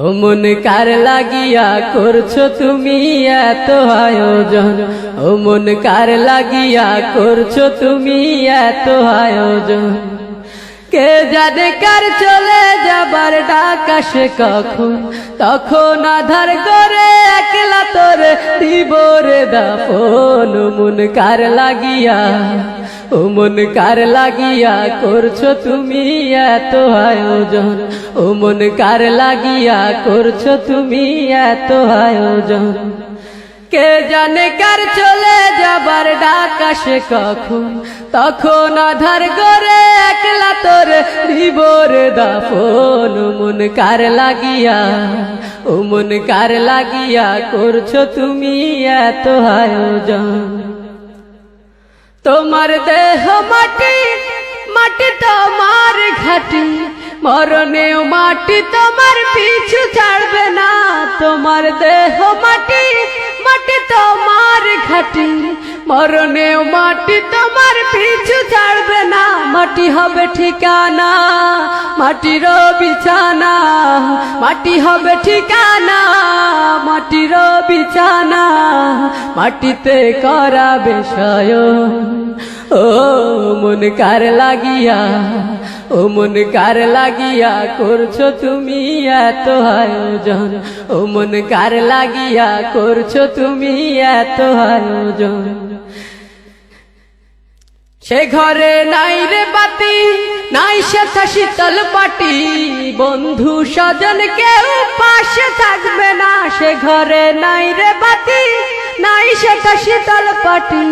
ও মন কার লাগিয়া করছো তুমি এত আয়োজন, ও মন কার লাগিয়া করছো তুমি এত আয়োজন। কে জানে কার চলে যাবার ডাক আসে কখন, তখন আধার করে একলা তোরে দিব রে দাফন। ও মন কার লাগিয়া, ও মন কার লাগিয়া করছো তুমি এত আয়োজন, ও মন কার লাগিয়া করছো তুমি এত আয়োজন। কে জানে কার চলে যাবার ডাক আসে কখন, তখন আধার করে একলা তোরে দিব রে দাফন। ও মন কার লাগিয়া, ও মন কার লাগিয়া করছো তুমি এত আয়োজন। তোমার দেহ মাটি, মাটি তোমার ঘাটি, মরণেও মাটি তোমার পিছু ছাড়বে না। তোমার দেহ মাটি, মাটি তোমার ঘাটি, মরণেও মাটি তোমার পিছু ছাড়বে না। মাটি হবে ঠিকানা, মাটির বিছানা, মাটি হবে ঠিকানা, মাটির বিছানা, মাটিতে করাবে শয়ন। ও মন কার লাগিয়া, ও মন কার লাগিয়া করছো তুমি এত আয়োজন, ও মন কার লাগিয়া করছো তুমি এত আয়োজন। সে ঘরে নাই রে বাতি, নাই সেথা শীতল পাটি, বন্ধু স্বজন কেউ পাশে থাকবে না। সে ঘরে নাই রে বাতি, নাই সেথা শীতল পাটি,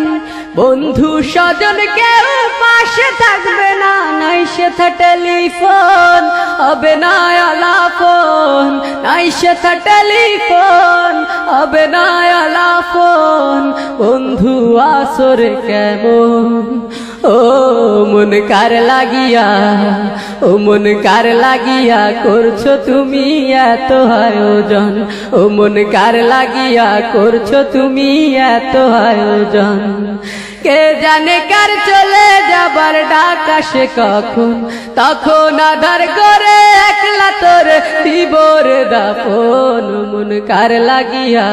বন্ধু স্বজন কেউ পাশে থাকবে না। নাই সেথা টেলিফোন হবে না আলাপন, নাই সেথা টেলিফোন হবে না আলাপন। বন্ধু আসরে কেমন, ও মন কার লাগিয়া, ও মন কার লাগিয়া করছো তুমি এত আয়োজন, ও মন কার লাগিয়া করছো তুমি এত আয়োজন। কে জানে কার চলে যাবার ডাক আসে কখন, তখন আধার করে একলা তোরে দিব রে দাফন। ও মন কার লাগিয়া,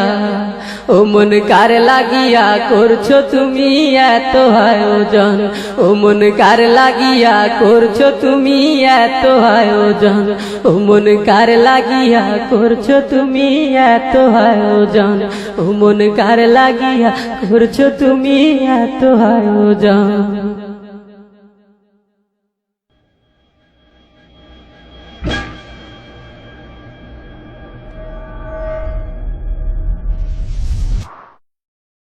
ও মন কার লাগিয়া করছো তুমি এত আয়োজন, ও মন কার লাগিয়া করছো তুমি এত আয়োজন, ও মন কার লাগিয়া করছো তুমি এত আয়োজন, ও মন কার লাগিয়া করছো তুমি এত আয়োজন।